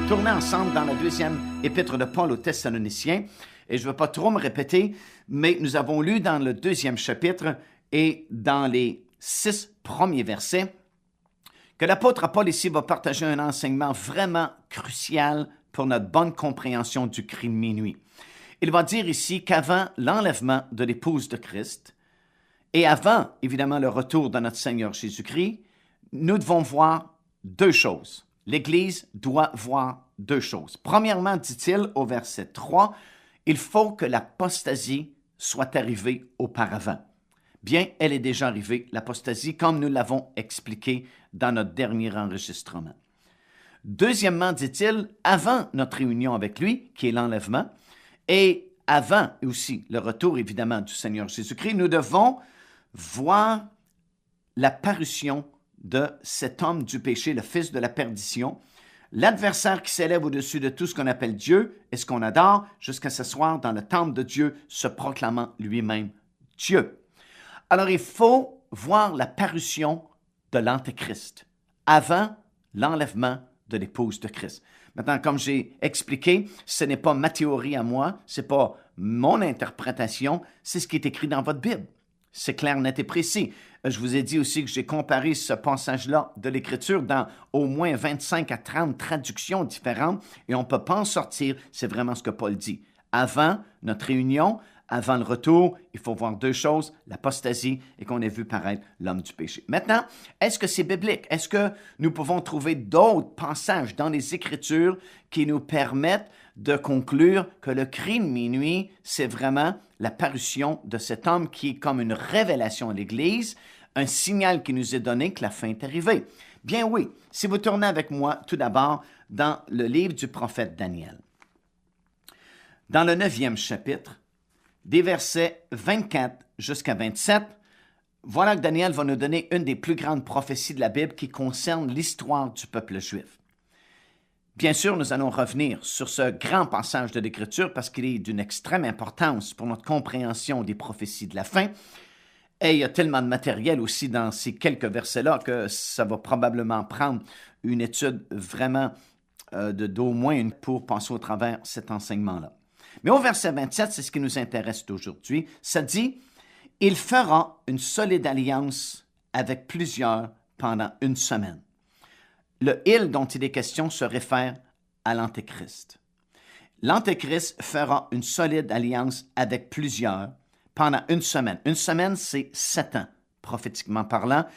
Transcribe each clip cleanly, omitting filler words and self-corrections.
tourner ensemble dans la deuxième épître de Paul aux Thessaloniciens. Et je ne veux pas trop me répéter, mais nous avons lu dans le deuxième chapitre et dans les 6 premiers versets que l'apôtre Paul ici va partager un enseignement vraiment crucial pour notre bonne compréhension du cri de minuit. Il va dire ici qu'avant l'enlèvement de l'épouse de Christ et avant, évidemment, le retour de notre Seigneur Jésus-Christ, nous devons voir 2 choses. L'Église doit voir 2 choses. Premièrement, dit-il au verset 3, il faut que l'apostasie soit arrivée auparavant. Bien, elle est déjà arrivée, l'apostasie, comme nous l'avons expliqué dans notre dernier enregistrement. Deuxièmement, dit-il, avant notre réunion avec lui, qui est l'enlèvement, et avant aussi le retour, évidemment, du Seigneur Jésus-Christ, nous devons voir la parution de cet homme du péché, le fils de la perdition, l'adversaire qui s'élève au-dessus de tout ce qu'on appelle Dieu et ce qu'on adore, jusqu'à s'asseoir dans le temple de Dieu, se proclamant lui-même Dieu. Alors, il faut voir la parution de l'Antéchrist avant l'enlèvement de l'épouse de Christ. Maintenant, comme j'ai expliqué, ce n'est pas ma théorie à moi, ce n'est pas mon interprétation, c'est ce qui est écrit dans votre Bible. C'est clair, net et précis. Je vous ai dit aussi que j'ai comparé ce passage-là de l'Écriture dans au moins 25 à 30 traductions différentes et on ne peut pas en sortir, c'est vraiment ce que Paul dit. Avant notre réunion, avant le retour, il faut voir 2 choses, l'apostasie et qu'on ait vu paraître l'homme du péché. Maintenant, est-ce que c'est biblique? Est-ce que nous pouvons trouver d'autres passages dans les Écritures qui nous permettent de conclure que le cri de minuit, c'est vraiment la parution de cet homme qui est comme une révélation à l'Église, un signal qui nous est donné que la fin est arrivée? Bien oui, si vous tournez avec moi tout d'abord dans le livre du prophète Daniel. Dans le 9e chapitre, des versets 24 jusqu'à 27, voilà que Daniel va nous donner une des plus grandes prophéties de la Bible qui concerne l'histoire du peuple juif. Bien sûr, nous allons revenir sur ce grand passage de l'Écriture parce qu'il est d'une extrême importance pour notre compréhension des prophéties de la fin. Et il y a tellement de matériel aussi dans ces quelques versets-là que ça va probablement prendre une étude vraiment d'au moins une pour passer au travers cet enseignement-là. Mais au verset 27, c'est ce qui nous intéresse aujourd'hui, ça dit « Il fera une solide alliance avec plusieurs pendant 1 semaine. » Le « il » dont il est question se réfère à l'Antéchrist. L'Antéchrist fera une solide alliance avec plusieurs pendant 1 semaine. 1 semaine, c'est 7 ans, prophétiquement parlant.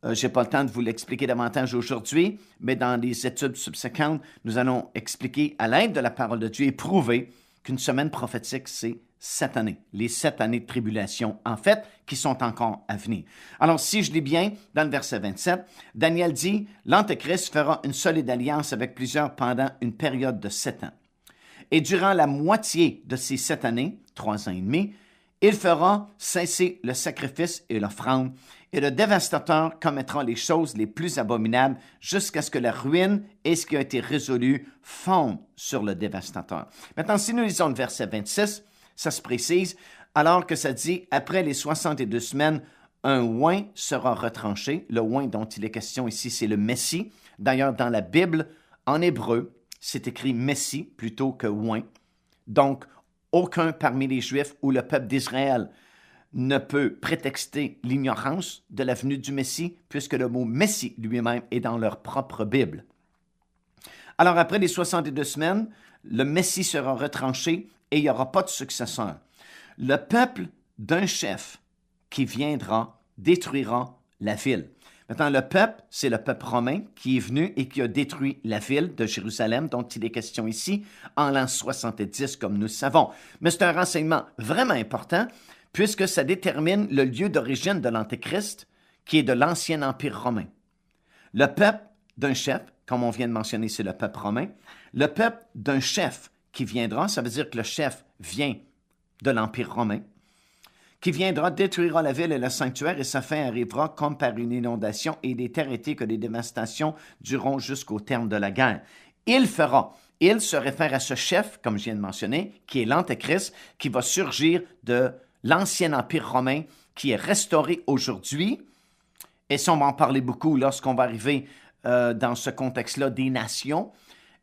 Je n'ai pas le temps de vous l'expliquer davantage aujourd'hui, mais dans les études subséquentes, nous allons expliquer à l'aide de la parole de Dieu et prouver qu'une semaine prophétique, c'est 7 années, les 7 années de tribulation, en fait, qui sont encore à venir. Alors, si je lis bien, dans le verset 27, Daniel dit, « L'Antéchrist fera une solide alliance avec plusieurs pendant une période de 7 ans. Et durant la moitié de ces 7 années, 3 ans et demi, il fera cesser le sacrifice et l'offrande, et le dévastateur commettra les choses les plus abominables jusqu'à ce que la ruine et ce qui a été résolu fondent sur le dévastateur. » Maintenant, si nous lisons le verset 26, ça se précise, alors que ça dit « Après les 62 semaines, un oint sera retranché. » Le oint dont il est question ici, c'est le Messie. D'ailleurs, dans la Bible, en hébreu, c'est écrit Messie plutôt que oint. Donc, aucun parmi les Juifs ou le peuple d'Israël ne peut prétexter l'ignorance de la venue du Messie, puisque le mot Messie lui-même est dans leur propre Bible. Alors, après les 62 semaines, le Messie sera retranché et il n'y aura pas de successeur. Le peuple d'un chef qui viendra détruira la ville. Maintenant, le peuple, c'est le peuple romain qui est venu et qui a détruit la ville de Jérusalem, dont il est question ici, en l'an 70, comme nous savons. Mais c'est un renseignement vraiment important, puisque ça détermine le lieu d'origine de l'Antéchrist, qui est de l'ancien empire romain. Le peuple d'un chef, comme on vient de mentionner, c'est le peuple romain. Le peuple d'un chef qui viendra, ça veut dire que le chef vient de l'empire romain, qui viendra, détruira la ville et le sanctuaire, et sa fin arrivera comme par une inondation, et il est arrêté que les dévastations dureront jusqu'au terme de la guerre. Il fera. Il se réfère à ce chef, comme je viens de mentionner, qui est l'Antéchrist, qui va surgir de l'ancien empire romain, qui est restauré aujourd'hui. Et ça, on va en parler beaucoup lorsqu'on va arriver dans ce contexte-là des nations.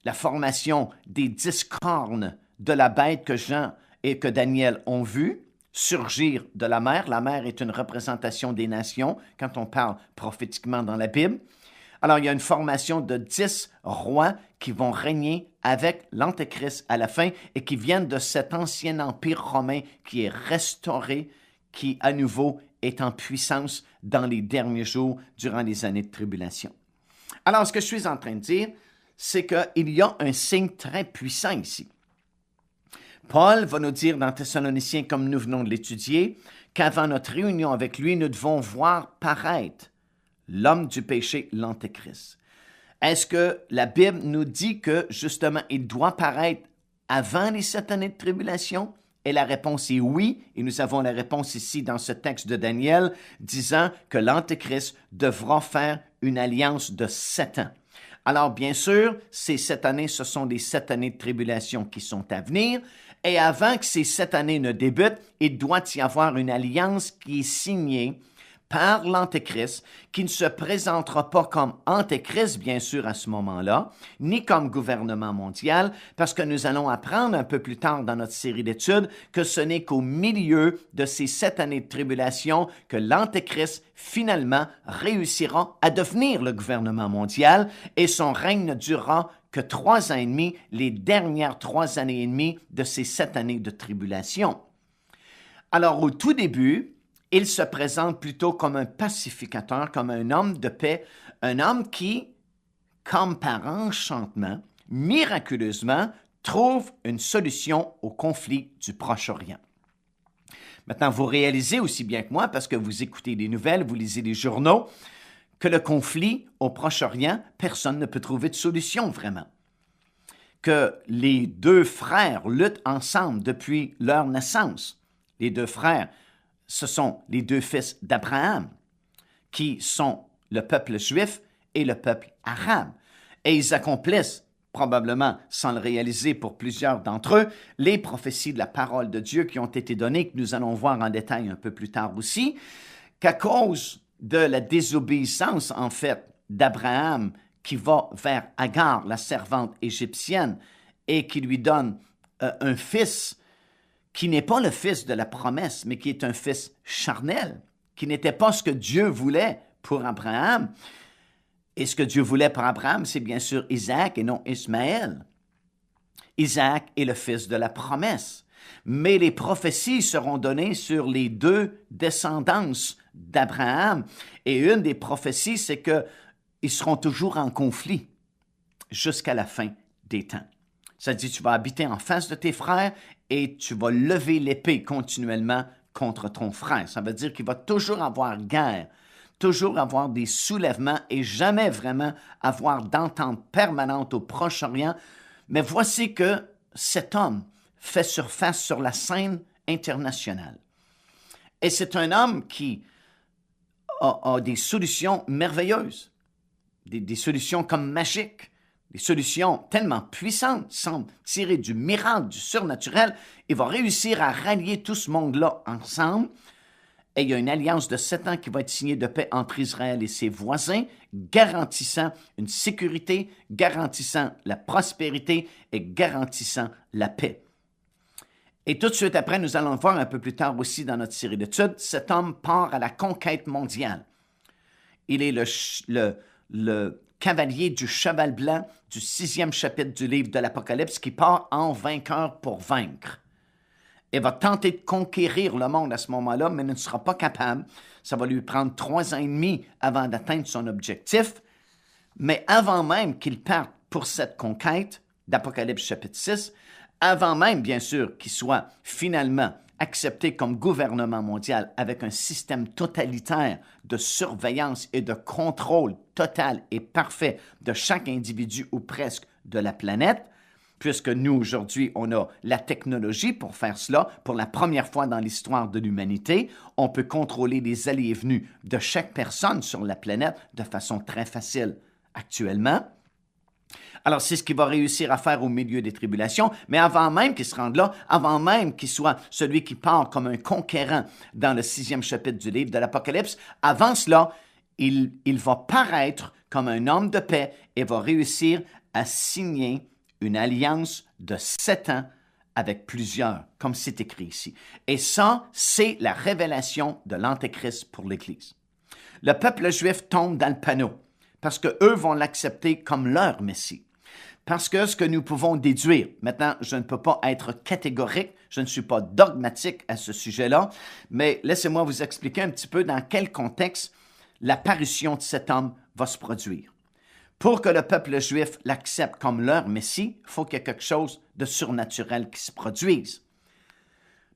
la formation des 10 cornes de la bête que Jean et que Daniel ont vu surgir de la mer. La mer est une représentation des nations quand on parle prophétiquement dans la Bible. Alors, il y a une formation de 10 rois qui vont régner avec l'Antéchrist à la fin et qui viennent de cet ancien empire romain qui est restauré, qui à nouveau est en puissance dans les derniers jours durant les années de tribulation. Alors, ce que je suis en train de dire, c'est qu'il y a un signe très puissant ici. Paul va nous dire dans Thessaloniciens, comme nous venons de l'étudier, qu'avant notre réunion avec lui, nous devons voir paraître l'homme du péché, l'Antéchrist. Est-ce que la Bible nous dit que, justement, il doit paraître avant les 7 années de tribulation? Et la réponse est oui, et nous avons la réponse ici dans ce texte de Daniel, disant que l'Antéchrist devra faire une alliance de 7 ans. Alors, bien sûr, ces 7 années, ce sont les 7 années de tribulation qui sont à venir, et avant que ces 7 années ne débutent, il doit y avoir une alliance qui est signée par l'Antéchrist, qui ne se présentera pas comme Antéchrist, bien sûr, à ce moment-là, ni comme gouvernement mondial, parce que nous allons apprendre un peu plus tard dans notre série d'études que ce n'est qu'au milieu de ces 7 années de tribulation que l'Antéchrist, finalement, réussira à devenir le gouvernement mondial et son règne ne durera que 3 ans et demi, les dernières 3 années et demie de ces 7 années de tribulation. Alors, au tout début, il se présente plutôt comme un pacificateur, comme un homme de paix, un homme qui, comme par enchantement, miraculeusement, trouve une solution au conflit du Proche-Orient. Maintenant, vous réalisez aussi bien que moi, parce que vous écoutez les nouvelles, vous lisez les journaux, que le conflit au Proche-Orient, personne ne peut trouver de solution vraiment. Que les 2 frères luttent ensemble depuis leur naissance. Les 2 frères, ce sont les 2 fils d'Abraham, qui sont le peuple juif et le peuple arabe. Et ils accomplissent, probablement sans le réaliser pour plusieurs d'entre eux, les prophéties de la parole de Dieu qui ont été données, que nous allons voir en détail un peu plus tard aussi, qu'à cause de la désobéissance, en fait, d'Abraham, qui va vers Agar, la servante égyptienne, et qui lui donne un fils qui n'est pas le fils de la promesse, mais qui est un fils charnel, qui n'était pas ce que Dieu voulait pour Abraham. Et ce que Dieu voulait pour Abraham, c'est bien sûr Isaac et non Ismaël. Isaac est le fils de la promesse. Mais les prophéties seront données sur les 2 descendances d'Abraham. Et une des prophéties, c'est qu'ils seront toujours en conflit jusqu'à la fin des temps. Ça dit, tu vas habiter en face de tes frères et tu vas lever l'épée continuellement contre ton frère. Ça veut dire qu'il va toujours avoir guerre, toujours avoir des soulèvements et jamais vraiment avoir d'entente permanente au Proche-Orient. Mais voici que cet homme fait surface sur la scène internationale. Et c'est un homme qui a des solutions merveilleuses, des solutions comme magiques. Des solutions tellement puissantes, semblent tirer du miracle, du surnaturel. Il va réussir à rallier tout ce monde-là ensemble. Et il y a une alliance de 7 ans qui va être signée de paix entre Israël et ses voisins, garantissant une sécurité, garantissant la prospérité et garantissant la paix. Et tout de suite après, nous allons le voir un peu plus tard aussi dans notre série d'études, cet homme part à la conquête mondiale. Il est le cavalier du cheval blanc du 6e chapitre du livre de l'Apocalypse qui part en vainqueur pour vaincre. Il va tenter de conquérir le monde à ce moment-là, mais ne sera pas capable. Ça va lui prendre 3 ans et demi avant d'atteindre son objectif. Mais avant même qu'il parte pour cette conquête d'Apocalypse chapitre 6, avant même, bien sûr, qu'il soit finalement accepté comme gouvernement mondial avec un système totalitaire de surveillance et de contrôle total et parfait de chaque individu ou presque de la planète, puisque nous, aujourd'hui, on a la technologie pour faire cela. Pour la première fois dans l'histoire de l'humanité, on peut contrôler les allées et venues de chaque personne sur la planète de façon très facile actuellement. Alors, c'est ce qu'il va réussir à faire au milieu des tribulations, mais avant même qu'il se rende là, avant même qu'il soit celui qui part comme un conquérant dans le 6e chapitre du livre de l'Apocalypse, avant cela, il va paraître comme un homme de paix et va réussir à signer une alliance de 7 ans avec plusieurs, comme c'est écrit ici. Et ça, c'est la révélation de l'Antéchrist pour l'Église. Le peuple juif tombe dans le panneau parce qu'eux vont l'accepter comme leur Messie. Parce que ce que nous pouvons déduire, maintenant, je ne peux pas être catégorique, je ne suis pas dogmatique à ce sujet-là, mais laissez-moi vous expliquer un petit peu dans quel contexte l'apparition de cet homme va se produire. Pour que le peuple juif l'accepte comme leur Messie, il faut qu'il y ait quelque chose de surnaturel qui se produise.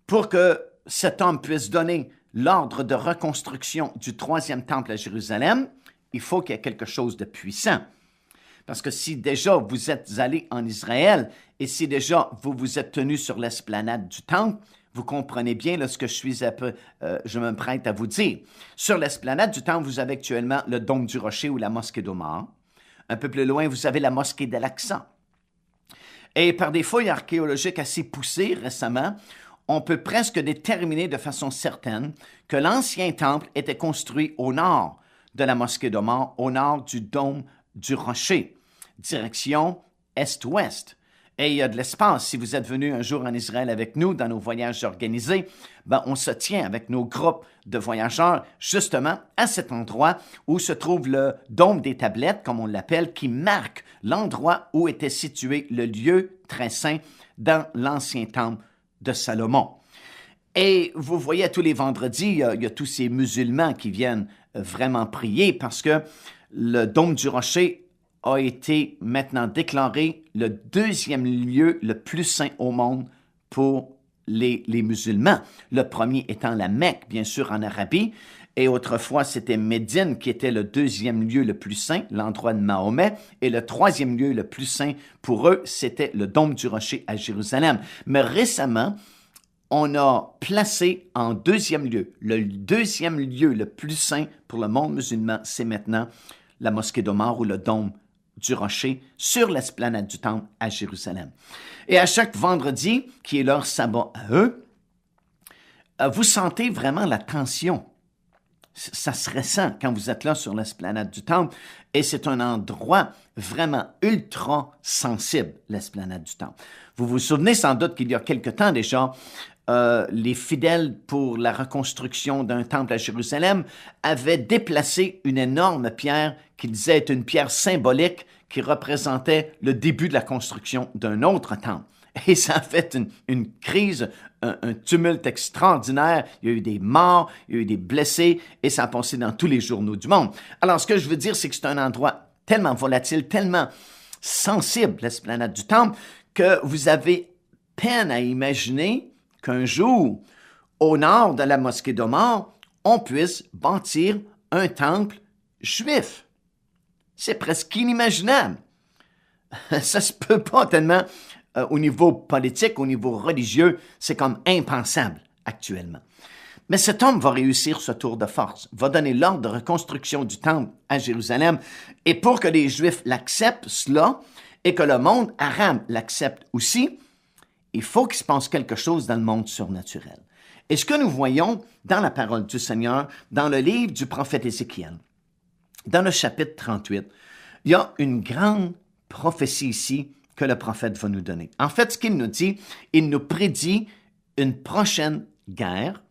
Pour que cet homme puisse donner l'ordre de reconstruction du troisième temple à Jérusalem, il faut qu'il y ait quelque chose de puissant. Parce que si déjà vous êtes allés en Israël et si déjà vous vous êtes tenus sur l'esplanade du temple, vous comprenez bien là, ce que je me prête à vous dire. Sur l'esplanade du temple, vous avez actuellement le dôme du rocher ou la mosquée d'Omar. Un peu plus loin, vous avez la mosquée d'Al-Aqsa. Et par des fouilles archéologiques assez poussées récemment, on peut presque déterminer de façon certaine que l'ancien temple était construit au nord de la mosquée d'Omar, au nord du dôme du rocher, direction est-ouest. Et il y a de l'espace. Si vous êtes venu un jour en Israël avec nous dans nos voyages organisés, on se tient avec nos groupes de voyageurs justement à cet endroit où se trouve le dôme des tablettes, comme on l'appelle, qui marque l'endroit où était situé le lieu très saint dans l'ancien temple de Salomon. Et vous voyez, tous les vendredis, il y a tous ces musulmans qui viennent vraiment prier parce que le dôme du rocher a été maintenant déclaré le deuxième lieu le plus saint au monde pour les musulmans. Le premier étant la Mecque, bien sûr, en Arabie. Et autrefois, c'était Médine qui était le deuxième lieu le plus saint, l'endroit de Mahomet. Et le troisième lieu le plus saint pour eux, c'était le dôme du rocher à Jérusalem. Mais récemment, on a placé en deuxième lieu, le deuxième lieu le plus saint pour le monde musulman, c'est maintenant la mosquée d'Omar ou le dôme du rocher sur l'esplanade du temple à Jérusalem. Et à chaque vendredi, qui est leur sabbat à eux, vous sentez vraiment la tension. Ça se ressent quand vous êtes là sur l'esplanade du temple et c'est un endroit vraiment ultra sensible, l'esplanade du temple. Vous vous souvenez sans doute qu'il y a quelque temps déjà, les fidèles pour la reconstruction d'un temple à Jérusalem avaient déplacé une énorme pierre qu'ils disaient être une pierre symbolique qui représentait le début de la construction d'un autre temple. Et ça a fait une crise, un tumulte extraordinaire. Il y a eu des morts, il y a eu des blessés et ça a passé dans tous les journaux du monde. Alors, ce que je veux dire, c'est que c'est un endroit tellement volatile, tellement sensible, l'esplanade du temple, que vous avez peine à imaginer qu'un jour, au nord de la mosquée d'Omar, on puisse bâtir un temple juif. C'est presque inimaginable. Ça se peut pas tellement au niveau politique, au niveau religieux, c'est comme impensable actuellement. Mais cet homme va réussir ce tour de force, va donner l'ordre de reconstruction du temple à Jérusalem, et pour que les Juifs l'acceptent, cela, et que le monde arabe l'accepte aussi, il faut qu'il se passe quelque chose dans le monde surnaturel. Et ce que nous voyons dans la parole du Seigneur, dans le livre du prophète Ézéchiel, dans le chapitre 38, il y a une grande prophétie ici que le prophète va nous donner. En fait, ce qu'il nous dit, il nous prédit une prochaine guerre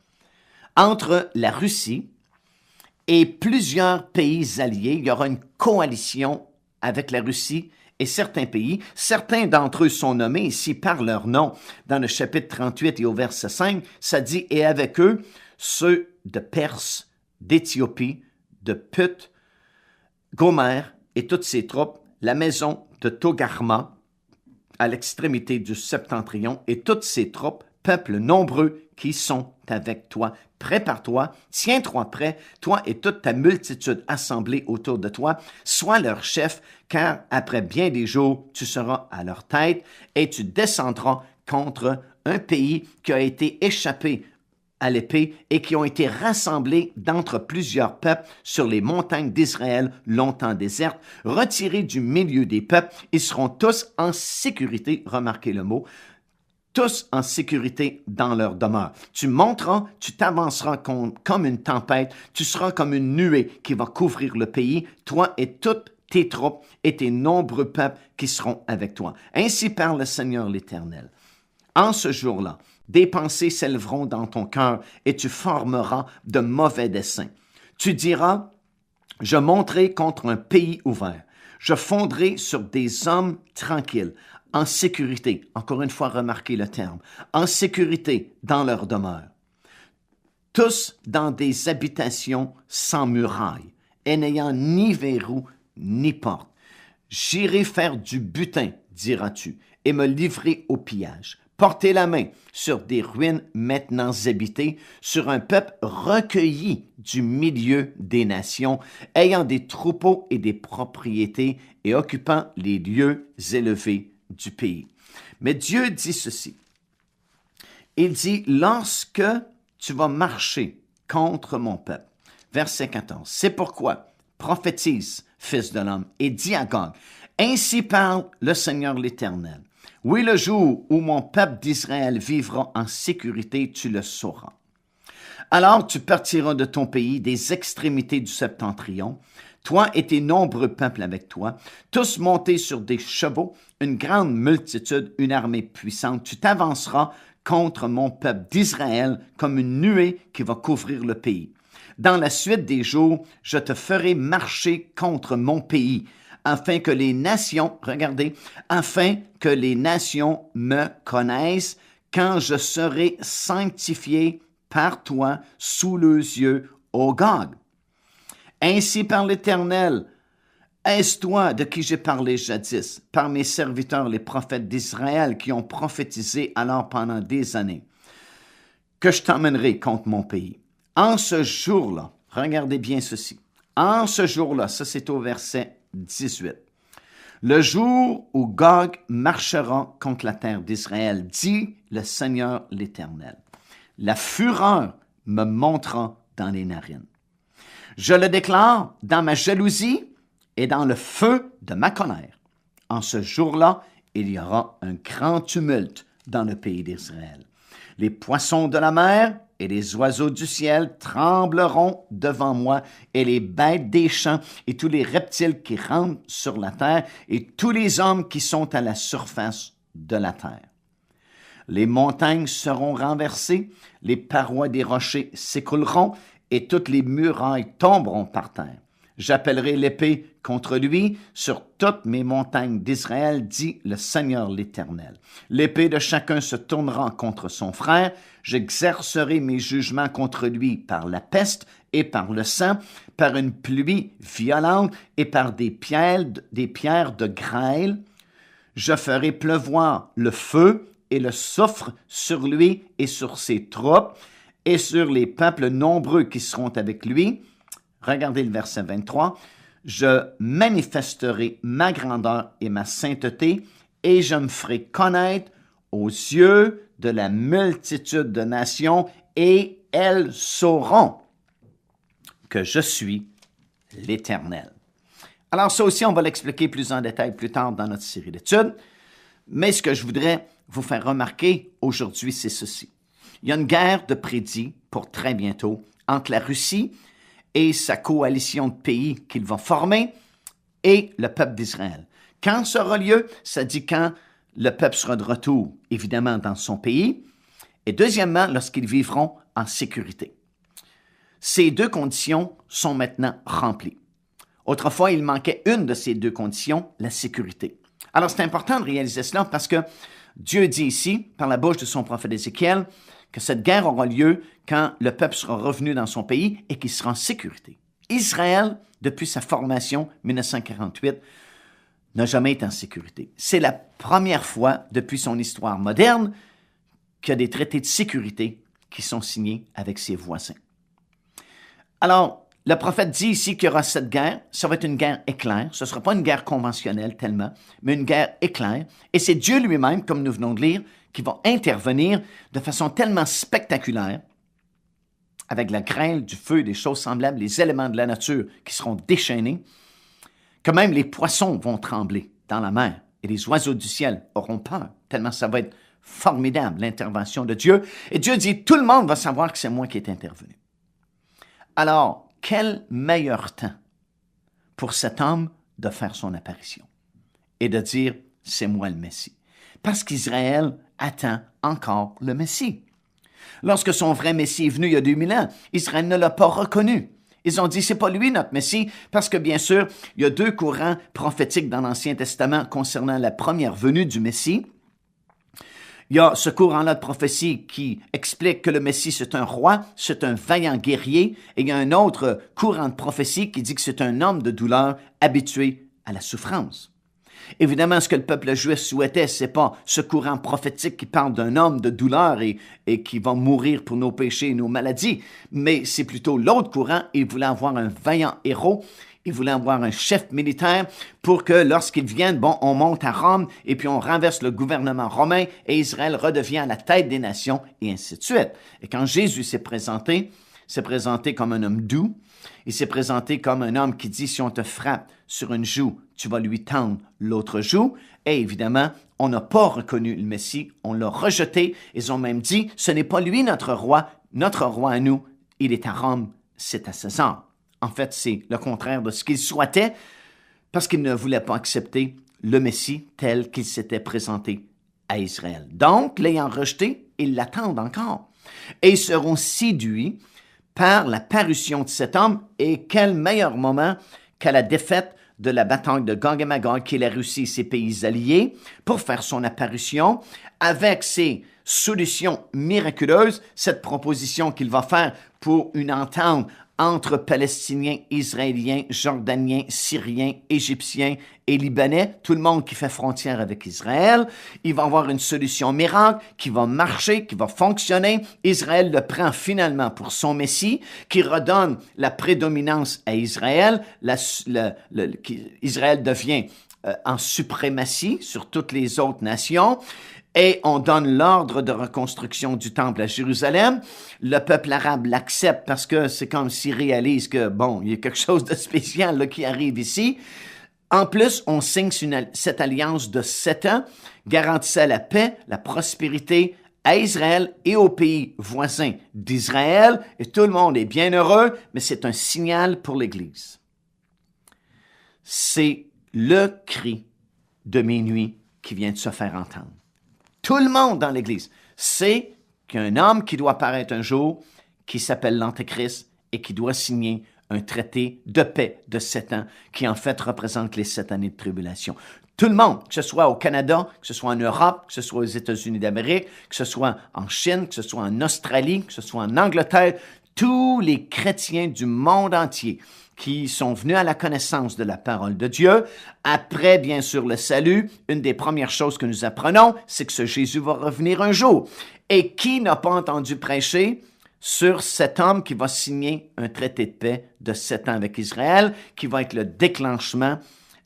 entre la Russie et plusieurs pays alliés. Il y aura une coalition avec la Russie et certains pays. Certains d'entre eux sont nommés ici par leur nom. Dans le chapitre 38 et au verset 5, ça dit « Et avec eux, ceux de Perse, d'Éthiopie, de Put, Gomer et toutes ses troupes, la maison de Togarma, à l'extrémité du septentrion, et toutes ses troupes, peuples nombreux qui sont avec toi. Prépare-toi, tiens-toi prêt, toi et toute ta multitude assemblée autour de toi, sois leur chef, car après bien des jours, tu seras à leur tête et tu descendras contre un pays qui a été échappé à l'épée et qui ont été rassemblés d'entre plusieurs peuples sur les montagnes d'Israël longtemps désertes, retirés du milieu des peuples, ils seront tous en sécurité, remarquez le mot, tous en sécurité dans leur demeure. Tu monteras, tu t'avanceras comme une tempête, tu seras comme une nuée qui va couvrir le pays, toi et toutes tes troupes et tes nombreux peuples qui seront avec toi. Ainsi parle le Seigneur l'Éternel. En ce jour-là, des pensées s'élèveront dans ton cœur et tu formeras de mauvais desseins. Tu diras, je monterai contre un pays ouvert. Je fonderai sur des hommes tranquilles, en sécurité. Encore une fois, remarquez le terme. En sécurité dans leur demeure. Tous dans des habitations sans murailles et n'ayant ni verrou ni porte. J'irai faire du butin, diras-tu, et me livrer au pillage. Porter la main sur des ruines maintenant habitées, sur un peuple recueilli du milieu des nations, ayant des troupeaux et des propriétés et occupant les lieux élevés du pays. Mais Dieu dit ceci. Il dit, lorsque tu vas marcher contre mon peuple, verset 14, c'est pourquoi prophétise, fils de l'homme, et dis à Gog, ainsi parle le Seigneur l'Éternel. Oui, le jour où mon peuple d'Israël vivra en sécurité, tu le sauras. Alors tu partiras de ton pays, des extrémités du septentrion, toi et tes nombreux peuples avec toi, tous montés sur des chevaux, une grande multitude, une armée puissante. Tu t'avanceras contre mon peuple d'Israël comme une nuée qui va couvrir le pays. Dans la suite des jours, je te ferai marcher contre mon pays, afin que les nations, regardez, afin que les nations me connaissent quand je serai sanctifié par toi sous leurs yeux, ô Gog. Ainsi par l'Éternel, est-ce toi de qui j'ai parlé jadis, par mes serviteurs les prophètes d'Israël qui ont prophétisé alors pendant des années, que je t'emmènerai contre mon pays. En ce jour-là, regardez bien ceci, en ce jour-là, ça c'est au verset 18, le jour où Gog marchera contre la terre d'Israël, dit le Seigneur l'Éternel, la fureur me montera dans les narines. Je le déclare dans ma jalousie et dans le feu de ma colère. En ce jour-là, il y aura un grand tumulte dans le pays d'Israël. Les poissons de la mer et les oiseaux du ciel trembleront devant moi, et les bêtes des champs et tous les reptiles qui rampent sur la terre et tous les hommes qui sont à la surface de la terre. Les montagnes seront renversées, les parois des rochers s'écouleront et toutes les murailles tomberont par terre. J'appellerai l'épée contre lui sur toutes mes montagnes d'Israël, dit le Seigneur l'Éternel. L'épée de chacun se tournera contre son frère. J'exercerai mes jugements contre lui par la peste et par le sang, par une pluie violente et par des pierres de grêle. Je ferai pleuvoir le feu et le soufre sur lui et sur ses troupes et sur les peuples nombreux qui seront avec lui. Regardez le verset 23. Je manifesterai ma grandeur et ma sainteté et je me ferai connaître aux yeux de la multitude de nations et elles sauront que je suis l'Éternel. Alors ça aussi, on va l'expliquer plus en détail plus tard dans notre série d'études. Mais ce que je voudrais vous faire remarquer aujourd'hui, c'est ceci. Il y a une guerre de prédit pour très bientôt entre la Russie et sa coalition de pays qu'il va former et le peuple d'Israël. Quand ça aura lieu? Ça dit quand le peuple sera de retour, évidemment, dans son pays. Et deuxièmement, lorsqu'ils vivront en sécurité. Ces deux conditions sont maintenant remplies. Autrefois, il manquait une de ces deux conditions, la sécurité. Alors, c'est important de réaliser cela parce que Dieu dit ici, par la bouche de son prophète Ézéchiel, que cette guerre aura lieu quand le peuple sera revenu dans son pays et qu'il sera en sécurité. Israël, depuis sa formation, 1948, n'a jamais été en sécurité. C'est la première fois depuis son histoire moderne qu'il y a des traités de sécurité qui sont signés avec ses voisins. Alors, le prophète dit ici qu'il y aura cette guerre. Ça va être une guerre éclair. Ce ne sera pas une guerre conventionnelle tellement, mais une guerre éclair. Et c'est Dieu lui-même, comme nous venons de lire, qui va intervenir de façon tellement spectaculaire, avec la grêle, du feu, des choses semblables, les éléments de la nature qui seront déchaînés, que même les poissons vont trembler dans la mer et les oiseaux du ciel auront peur, tellement ça va être formidable, l'intervention de Dieu. Et Dieu dit, tout le monde va savoir que c'est moi qui est intervenu. Alors, quel meilleur temps pour cet homme de faire son apparition et de dire, c'est moi le Messie. Parce qu'Israël attend encore le Messie. Lorsque son vrai Messie est venu il y a 2000 ans, Israël ne l'a pas reconnu. Ils ont dit, c'est pas lui notre Messie, parce que bien sûr, il y a deux courants prophétiques dans l'Ancien Testament concernant la première venue du Messie. Il y a ce courant-là de prophétie qui explique que le Messie, c'est un roi, c'est un vaillant guerrier, et il y a un autre courant de prophétie qui dit que c'est un homme de douleur habitué à la souffrance. Évidemment, ce que le peuple juif souhaitait, c'est pas ce courant prophétique qui parle d'un homme de douleur et qui va mourir pour nos péchés et nos maladies, mais c'est plutôt l'autre courant. Il voulait avoir un vaillant héros, il voulait avoir un chef militaire pour que lorsqu'ils viennent, on monte à Rome et puis on renverse le gouvernement romain et Israël redevient la tête des nations et ainsi de suite. Et quand Jésus s'est présenté comme un homme doux, il s'est présenté comme un homme qui dit, si on te frappe sur une joue, tu vas lui tendre l'autre joue. Et évidemment, on n'a pas reconnu le Messie, on l'a rejeté. Ils ont même dit, ce n'est pas lui notre roi à nous, il est à Rome, c'est à César. En fait, c'est le contraire de ce qu'ils souhaitaient parce qu'ils ne voulaient pas accepter le Messie tel qu'il s'était présenté à Israël. Donc, l'ayant rejeté, ils l'attendent encore. Et ils seront séduits par la parution de cet homme, et quel meilleur moment qu'à la défaite de la bataille de Gog et Magog qu'il a réussi ses pays alliés pour faire son apparition avec ses solutions miraculeuses, cette proposition qu'il va faire pour une entente entre Palestiniens, Israéliens, Jordaniens, Syriens, Égyptiens et Libanais, tout le monde qui fait frontière avec Israël. Il va avoir une solution miracle qui va marcher, qui va fonctionner. Israël le prend finalement pour son Messie, qui redonne la prédominance à Israël. Israël devient en suprématie sur toutes les autres nations. Et on donne l'ordre de reconstruction du temple à Jérusalem. Le peuple arabe l'accepte parce que c'est comme s'il réalise que, il y a quelque chose de spécial là, qui arrive ici. En plus, on signe cette alliance de 7 ans, garantissant la paix, la prospérité à Israël et aux pays voisins d'Israël. Et tout le monde est bien heureux, mais c'est un signal pour l'Église. C'est le cri de minuit qui vient de se faire entendre. Tout le monde dans l'Église sait qu'un homme qui doit apparaître un jour, qui s'appelle l'Antéchrist et qui doit signer un traité de paix de 7 ans, qui en fait représente les 7 années de tribulation. Tout le monde, que ce soit au Canada, que ce soit en Europe, que ce soit aux États-Unis d'Amérique, que ce soit en Chine, que ce soit en Australie, que ce soit en Angleterre, tous les chrétiens du monde entier qui sont venus à la connaissance de la parole de Dieu. Après, bien sûr, le salut, une des premières choses que nous apprenons, c'est que ce Jésus va revenir un jour. Et qui n'a pas entendu prêcher sur cet homme qui va signer un traité de paix de 7 ans avec Israël, qui va être le déclenchement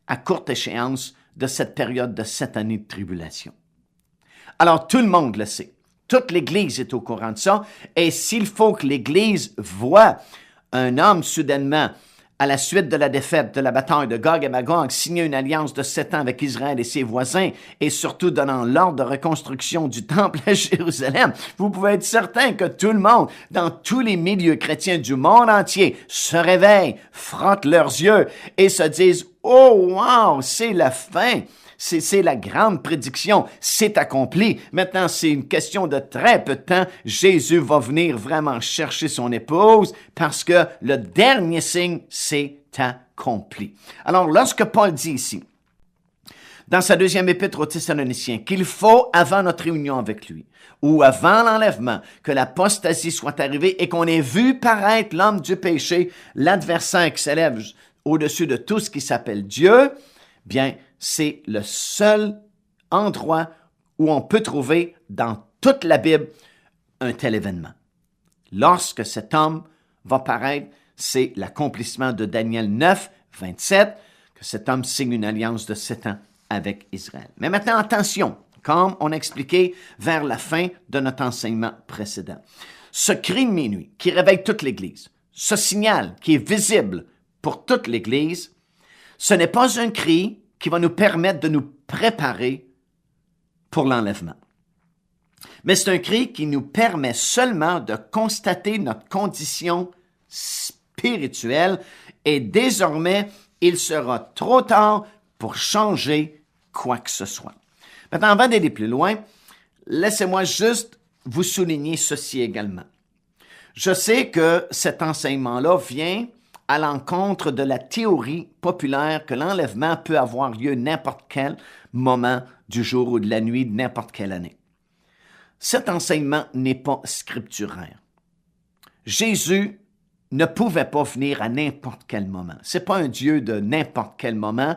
à courte échéance de cette période de 7 années de tribulation. Alors, tout le monde le sait. Toute l'Église est au courant de ça. Et s'il faut que l'Église voit un homme soudainement, à la suite de la défaite de la bataille de Gog et Magog, signer une alliance de 7 ans avec Israël et ses voisins, et surtout donnant l'ordre de reconstruction du temple à Jérusalem, vous pouvez être certain que tout le monde, dans tous les milieux chrétiens du monde entier, se réveillent, frottent leurs yeux et se disent « Oh, wow, c'est la fin !» C'est la grande prédiction, c'est accompli. Maintenant, c'est une question de très peu de temps. Jésus va venir vraiment chercher son épouse parce que le dernier signe, c'est accompli. Alors, lorsque Paul dit ici, dans sa deuxième épître aux Thessaloniciens, qu'il faut, avant notre réunion avec lui, ou avant l'enlèvement, que l'apostasie soit arrivée et qu'on ait vu paraître l'homme du péché, l'adversaire qui s'élève au-dessus de tout ce qui s'appelle Dieu, bien, c'est le seul endroit où on peut trouver dans toute la Bible un tel événement. Lorsque cet homme va paraître, c'est l'accomplissement de Daniel 9, 27, que cet homme signe une alliance de 7 ans avec Israël. Mais maintenant, attention, comme on a expliqué vers la fin de notre enseignement précédent. Ce cri de minuit qui réveille toute l'Église, ce signal qui est visible pour toute l'Église, ce n'est pas un cri qui va nous permettre de nous préparer pour l'enlèvement. Mais c'est un cri qui nous permet seulement de constater notre condition spirituelle et désormais, il sera trop tard pour changer quoi que ce soit. Maintenant, avant d'aller plus loin, laissez-moi juste vous souligner ceci également. Je sais que cet enseignement-là vient à l'encontre de la théorie populaire que l'enlèvement peut avoir lieu n'importe quel moment du jour ou de la nuit, de n'importe quelle année. Cet enseignement n'est pas scripturaire. Jésus ne pouvait pas venir à n'importe quel moment. Ce n'est pas un Dieu de n'importe quel moment.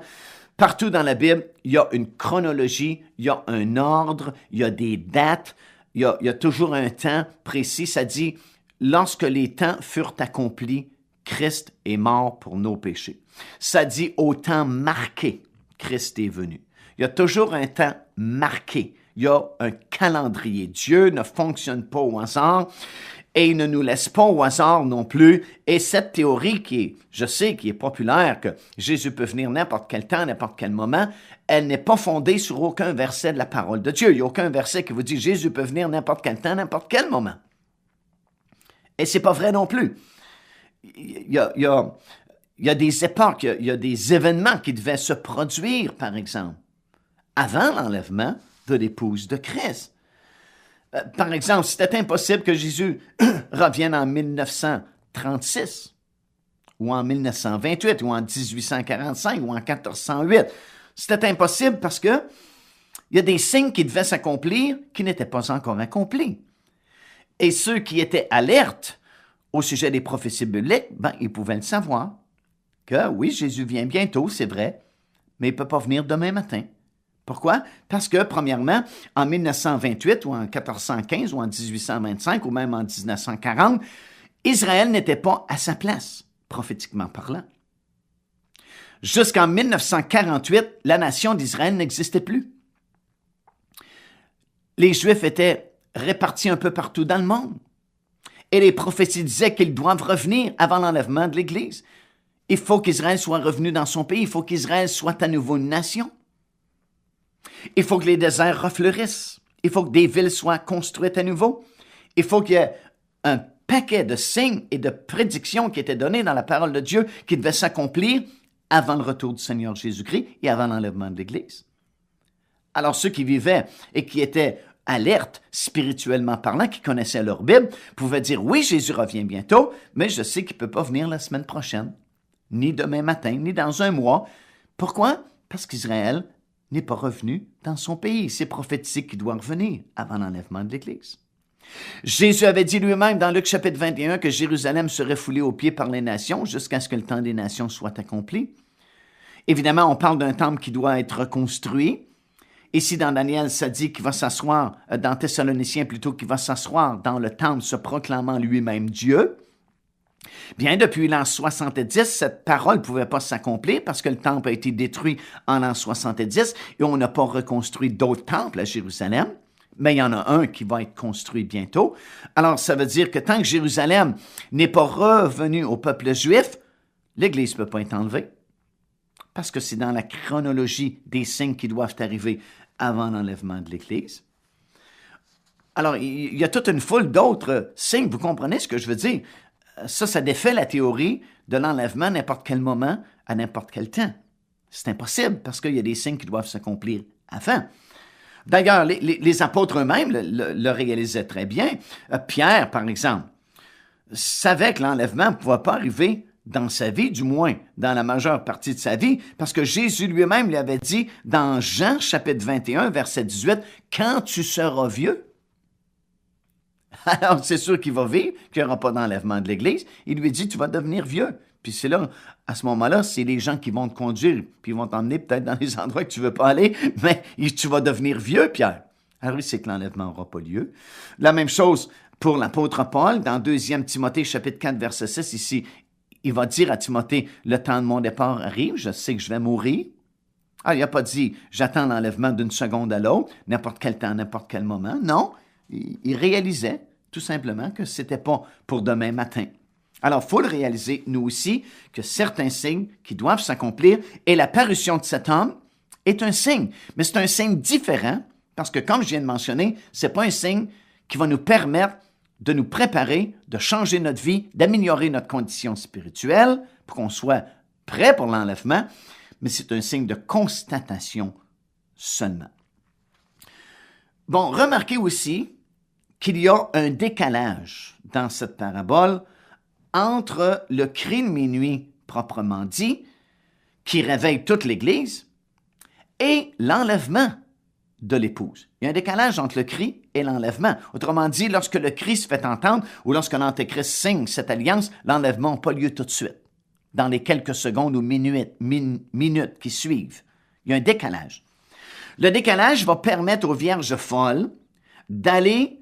Partout dans la Bible, il y a une chronologie, il y a un ordre, il y a des dates, il y a toujours un temps précis. Ça dit, lorsque les temps furent accomplis, Christ est mort pour nos péchés. Ça dit, au temps marqué, Christ est venu. Il y a toujours un temps marqué. Il y a un calendrier. Dieu ne fonctionne pas au hasard et il ne nous laisse pas au hasard non plus. Et cette théorie je sais, qui est populaire, que Jésus peut venir n'importe quel temps, n'importe quel moment, elle n'est pas fondée sur aucun verset de la parole de Dieu. Il n'y a aucun verset qui vous dit Jésus peut venir n'importe quel temps, n'importe quel moment. Et c'est pas vrai non plus. Il y a des époques, il y a des événements qui devaient se produire, par exemple, avant l'enlèvement de l'épouse de Christ. Par exemple, c'était impossible que Jésus revienne en 1936, ou en 1928, ou en 1845, ou en 1408. C'était impossible parce que il y a des signes qui devaient s'accomplir qui n'étaient pas encore accomplis. Et ceux qui étaient alertes au sujet des prophéties bibliques, ils pouvaient le savoir. Que oui, Jésus vient bientôt, c'est vrai, mais il ne peut pas venir demain matin. Pourquoi? Parce que, premièrement, en 1928 ou en 1415 ou en 1825 ou même en 1940, Israël n'était pas à sa place, prophétiquement parlant. Jusqu'en 1948, la nation d'Israël n'existait plus. Les Juifs étaient répartis un peu partout dans le monde. Et les prophéties disaient qu'ils doivent revenir avant l'enlèvement de l'Église. Il faut qu'Israël soit revenu dans son pays. Il faut qu'Israël soit à nouveau une nation. Il faut que les déserts refleurissent. Il faut que des villes soient construites à nouveau. Il faut qu'il y ait un paquet de signes et de prédictions qui étaient donnés dans la parole de Dieu qui devaient s'accomplir avant le retour du Seigneur Jésus-Christ et avant l'enlèvement de l'Église. Alors ceux qui vivaient et qui étaient alertes spirituellement parlant, qui connaissaient leur Bible, pouvaient dire « Oui, Jésus revient bientôt, mais je sais qu'il ne peut pas venir la semaine prochaine, ni demain matin, ni dans un mois. » Pourquoi? Parce qu'Israël n'est pas revenu dans son pays. C'est prophétique qu'il doit revenir avant l'enlèvement de l'Église. Jésus avait dit lui-même dans Luc chapitre 21 que Jérusalem serait foulée aux pieds par les nations jusqu'à ce que le temps des nations soit accompli. Évidemment, on parle d'un temple qui doit être reconstruit. Ici, dans Daniel, ça dit qu'il va s'asseoir, dans Thessaloniciens plutôt, qu'il va s'asseoir dans le temple se proclamant lui-même Dieu. Bien, depuis l'an 70, cette parole ne pouvait pas s'accomplir parce que le temple a été détruit en l'an 70 et on n'a pas reconstruit d'autres temples à Jérusalem, mais il y en a un qui va être construit bientôt. Alors, ça veut dire que tant que Jérusalem n'est pas revenu au peuple juif, l'Église ne peut pas être enlevée parce que c'est dans la chronologie des signes qui doivent arriver avant l'enlèvement de l'Église. Alors, il y a toute une foule d'autres signes, vous comprenez ce que je veux dire? Ça défait la théorie de l'enlèvement à n'importe quel moment, à n'importe quel temps. C'est impossible parce qu'il y a des signes qui doivent s'accomplir avant. D'ailleurs, les apôtres eux-mêmes le réalisaient très bien. Pierre, par exemple, savait que l'enlèvement ne pouvait pas arriver dans sa vie, du moins dans la majeure partie de sa vie, parce que Jésus lui-même lui avait dit dans Jean chapitre 21, verset 18, « Quand tu seras vieux, » alors, c'est sûr qu'il va vivre, qu'il n'y aura pas d'enlèvement de l'Église. Il lui dit, tu vas devenir vieux. Puis c'est là, à ce moment-là, c'est les gens qui vont te conduire, puis ils vont t'emmener peut-être dans les endroits que tu ne veux pas aller, mais tu vas devenir vieux, Pierre. Alors, il sait que l'enlèvement n'aura pas lieu. La même chose pour l'apôtre Paul, dans 2 Timothée, chapitre 4, verset 6, ici, il va dire à Timothée, le temps de mon départ arrive, je sais que je vais mourir. Ah, il n'a pas dit, j'attends l'enlèvement d'une seconde à l'autre, n'importe quel temps, n'importe quel moment. Non, il réalisait tout simplement que ce n'était pas pour demain matin. Alors, il faut le réaliser, nous aussi, que certains signes qui doivent s'accomplir, et la parution de cet homme est un signe, mais c'est un signe différent Parce que, comme je viens de mentionner, ce n'est pas un signe qui va nous permettre de nous préparer, de changer notre vie, d'améliorer notre condition spirituelle pour qu'on soit prêt pour l'enlèvement, mais c'est un signe de constatation seulement. Bon, remarquez aussi qu'il y a un décalage dans cette parabole entre le cri de minuit proprement dit, qui réveille toute l'Église, et l'enlèvement de l'épouse. Il y a un décalage entre le cri et l'enlèvement. Autrement dit, lorsque le cri se fait entendre ou lorsque l'Antéchrist signe cette alliance, l'enlèvement n'a pas lieu tout de suite, dans les quelques secondes ou minutes qui suivent. Il y a un décalage. Le décalage va permettre aux vierges folles d'aller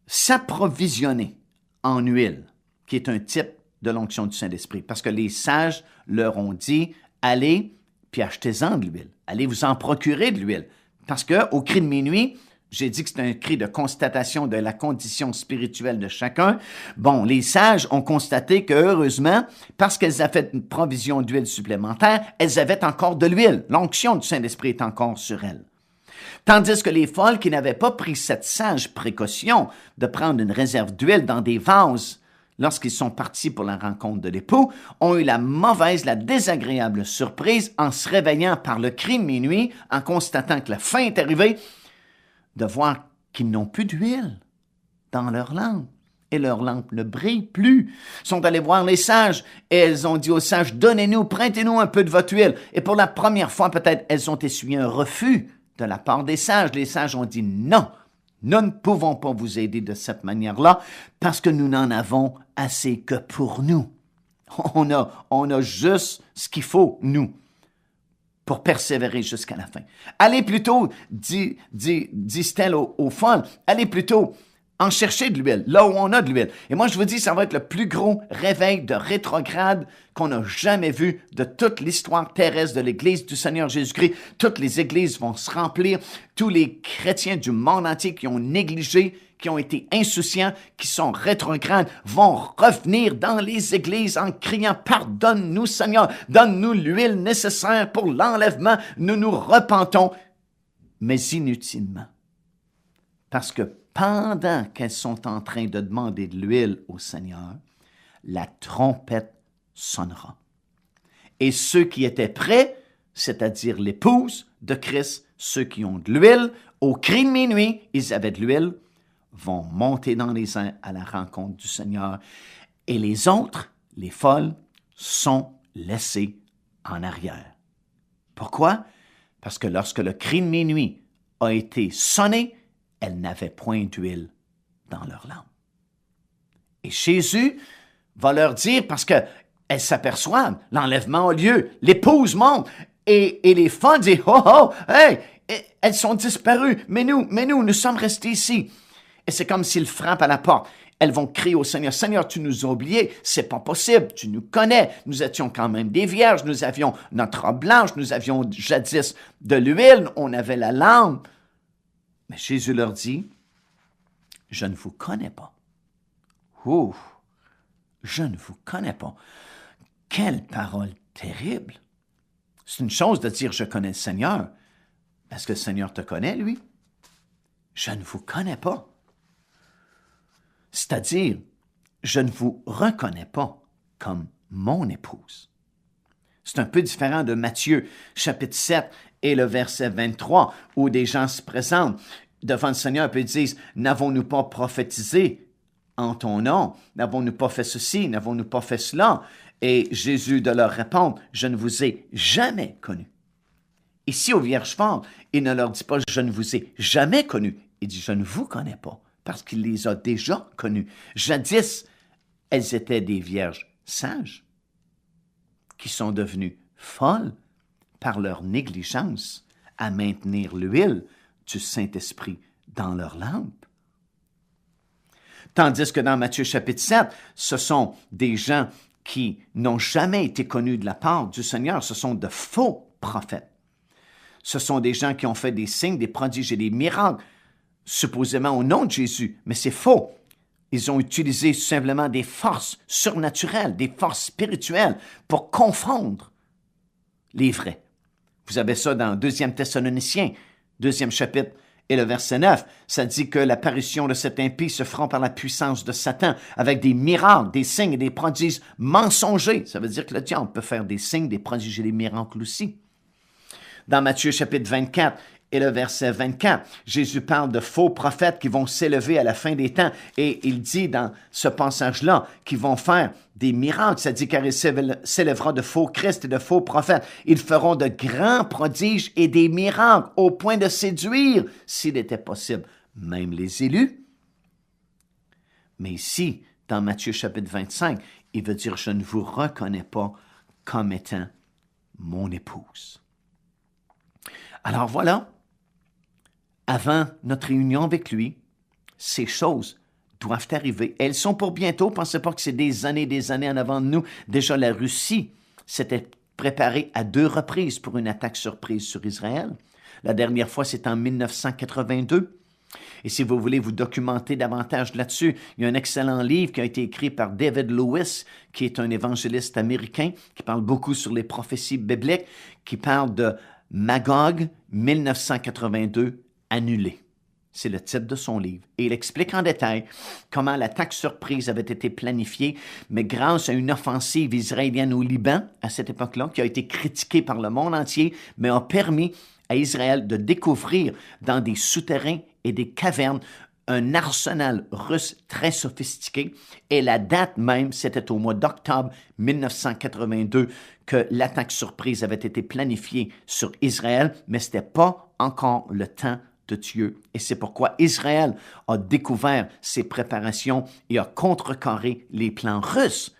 s'approvisionner en huile, qui est un type de l'onction du Saint-Esprit, parce que les sages leur ont dit, allez, puis achetez-en de l'huile. Allez vous en procurer de l'huile. Parce qu'au cri de minuit, j'ai dit que c'est un cri de constatation de la condition spirituelle de chacun. Bon, les sages ont constaté que, heureusement, parce qu'elles avaient fait une provision d'huile supplémentaire, elles avaient encore de l'huile. L'onction du Saint-Esprit est encore sur elles. Tandis que les folles qui n'avaient pas pris cette sage précaution de prendre une réserve d'huile dans des vases lorsqu'ils sont partis pour la rencontre de l'époux, ont eu la mauvaise, la désagréable surprise en se réveillant par le cri de minuit, en constatant que la fin est arrivée, de voir qu'ils n'ont plus d'huile dans leur lampe. Et leur lampe ne brille plus. Ils sont allés voir les sages et elles ont dit aux sages, donnez-nous, prêtez-nous un peu de votre huile. Et pour la première fois, peut-être, elles ont essuyé un refus de la part des sages. Les sages ont dit non. Nous ne pouvons pas vous aider de cette manière-là parce que nous n'en avons assez que pour nous. On a juste ce qu'il faut, nous, pour persévérer jusqu'à la fin. Allez plutôt, disent-elles aux folles, allez plutôt en chercher de l'huile, là où on a de l'huile. Et moi, je vous dis, ça va être le plus gros réveil de rétrograde qu'on a jamais vu de toute l'histoire terrestre de l'Église du Seigneur Jésus-Christ. Toutes les églises vont se remplir. Tous les chrétiens du monde entier qui ont négligé, qui ont été insouciants, qui sont rétrogrades, vont revenir dans les églises en criant « Pardonne-nous, Seigneur, donne-nous l'huile nécessaire pour l'enlèvement. Nous nous repentons. » Mais inutilement. Parce que pendant qu'elles sont en train de demander de l'huile au Seigneur, la trompette sonnera. Et ceux qui étaient prêts, c'est-à-dire l'épouse de Christ, ceux qui ont de l'huile, au cri de minuit, ils avaient de l'huile, vont monter dans les airs à la rencontre du Seigneur. Et les autres, les folles, sont laissées en arrière. Pourquoi? Parce que lorsque le cri de minuit a été sonné, elles n'avaient point d'huile dans leur lampe. Et Jésus va leur dire, parce qu'elles s'aperçoivent, l'enlèvement a lieu, l'épouse monte, et les folles disent, « Oh, oh, hey, elles sont disparues, mais nous sommes restés ici. » Et c'est comme s'ils frappent à la porte. Elles vont crier au Seigneur, « Seigneur, tu nous as oubliés, c'est pas possible, tu nous connais, nous étions quand même des vierges, nous avions notre robe blanche, nous avions jadis de l'huile, on avait la lampe. » Mais Jésus leur dit, « Je ne vous connais pas. » Ouh, je ne vous connais pas. Quelle parole terrible! C'est une chose de dire « Je connais le Seigneur ». Est-ce que le Seigneur te connaît, lui? Je ne vous connais pas. C'est-à-dire, je ne vous reconnais pas comme mon épouse. C'est un peu différent de Matthieu, chapitre 7 et le verset 23, où des gens se présentent devant le Seigneur et disent « N'avons-nous pas prophétisé en ton nom? N'avons-nous pas fait ceci? N'avons-nous pas fait cela? » Et Jésus de leur répondre « Je ne vous ai jamais connus. » Ici, aux vierges folles, il ne leur dit pas « Je ne vous ai jamais connus ». Il dit « Je ne vous connais pas » parce qu'il les a déjà connus. Jadis, elles étaient des vierges sages qui sont devenues folles par leur négligence à maintenir l'huile du Saint-Esprit dans leur lampe. Tandis que dans Matthieu chapitre 7, ce sont des gens qui n'ont jamais été connus de la part du Seigneur, ce sont de faux prophètes. Ce sont des gens qui ont fait des signes, des prodiges et des miracles, supposément au nom de Jésus, mais c'est faux. Ils ont utilisé simplement des forces surnaturelles, des forces spirituelles pour confondre les vrais. Vous avez ça dans 2 Thessaloniciens, 2e chapitre Et le verset 9, ça dit que l'apparition de cet impie se fera par la puissance de Satan, avec des miracles, des signes et des prodiges mensongers. Ça veut dire que le diable peut faire des signes, des prodiges et des miracles aussi. Dans Matthieu chapitre 24 et le verset 24, Jésus parle de faux prophètes qui vont s'élever à la fin des temps. Et il dit dans ce passage-là qu'ils vont faire des miracles. Ça dit car il s'élèvera de faux Christ et de faux prophètes. Ils feront de grands prodiges et des miracles au point de séduire, s'il était possible, même les élus. Mais ici, dans Matthieu chapitre 25, il veut dire « Je ne vous reconnais pas comme étant mon épouse ». Alors voilà, avant notre réunion avec lui, ces choses doivent arriver. Elles sont pour bientôt. Pensez pas que c'est des années en avant de nous. Déjà, la Russie s'était préparée à 2 reprises pour une attaque surprise sur Israël. La dernière fois, c'est en 1982. Et si vous voulez vous documenter davantage là-dessus, il y a un excellent livre qui a été écrit par David Lewis, qui est un évangéliste américain, qui parle beaucoup sur les prophéties bibliques, qui parle de Magog 1982 annulé. C'est le titre de son livre. Et il explique en détail comment l'attaque surprise avait été planifiée, mais grâce à une offensive israélienne au Liban, à cette époque-là, qui a été critiquée par le monde entier, mais a permis à Israël de découvrir dans des souterrains et des cavernes un arsenal russe très sophistiqué. Et la date même, c'était au mois d'octobre 1982 que l'attaque surprise avait été planifiée sur Israël, mais ce n'était pas encore le temps de Dieu. Et c'est pourquoi Israël a découvert ses préparations et a contrecarré les plans russes.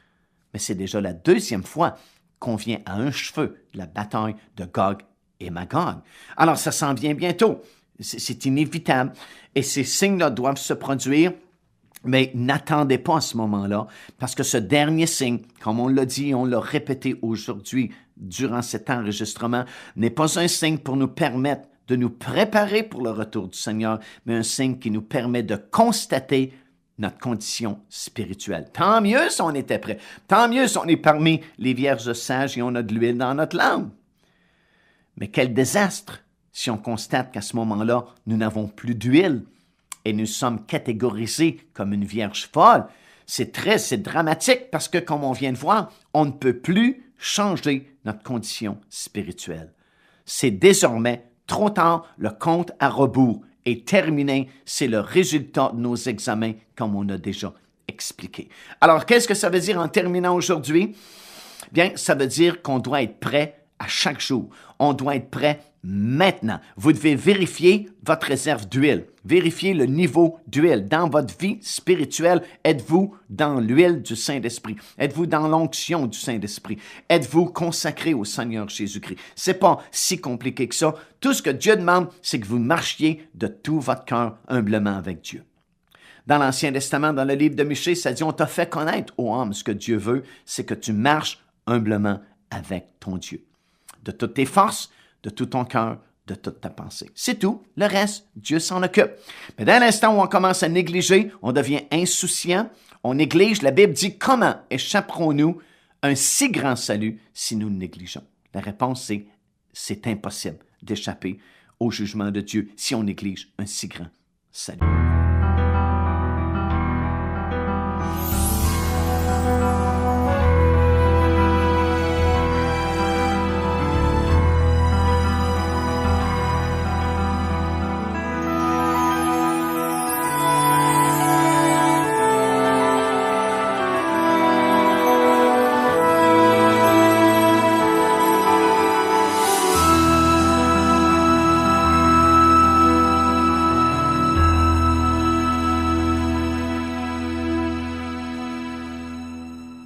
Mais c'est déjà la 2e fois qu'on vient à un cheveu de la bataille de Gog et Magog. Alors, ça s'en vient bientôt. C'est inévitable. Et ces signes-là doivent se produire, mais n'attendez pas à ce moment-là, parce que ce dernier signe, comme on l'a dit et on l'a répété aujourd'hui durant cet enregistrement, n'est pas un signe pour nous permettre de nous préparer pour le retour du Seigneur, mais un signe qui nous permet de constater notre condition spirituelle. Tant mieux si on était prêt. Tant mieux si on est parmi les vierges sages et on a de l'huile dans notre lampe. Mais quel désastre si on constate qu'à ce moment-là, nous n'avons plus d'huile et nous sommes catégorisés comme une vierge folle. C'est dramatique parce que, comme on vient de voir, on ne peut plus changer notre condition spirituelle. C'est désormais trop tard, le compte à rebours est terminé. C'est le résultat de nos examens, comme on a déjà expliqué. Alors, qu'est-ce que ça veut dire en terminant aujourd'hui? Bien, ça veut dire qu'on doit être prêt à chaque jour. On doit être prêt maintenant. Vous devez vérifier votre réserve d'huile. Vérifiez le niveau d'huile. Dans votre vie spirituelle, êtes-vous dans l'huile du Saint-Esprit? Êtes-vous dans l'onction du Saint-Esprit? Êtes-vous consacré au Seigneur Jésus-Christ? C'est pas si compliqué que ça. Tout ce que Dieu demande, c'est que vous marchiez de tout votre cœur humblement avec Dieu. Dans l'Ancien Testament, dans le livre de Michée, ça dit, on t'a fait connaître, ô homme, ce que Dieu veut, c'est que tu marches humblement avec ton Dieu. De toutes tes forces, de tout ton cœur, de toute ta pensée. C'est tout. Le reste, Dieu s'en occupe. Mais dès l'instant où on commence à négliger, on devient insouciant, on néglige, la Bible dit comment échapperons-nous un si grand salut si nous le négligeons? La réponse, c'est impossible d'échapper au jugement de Dieu si on néglige un si grand salut.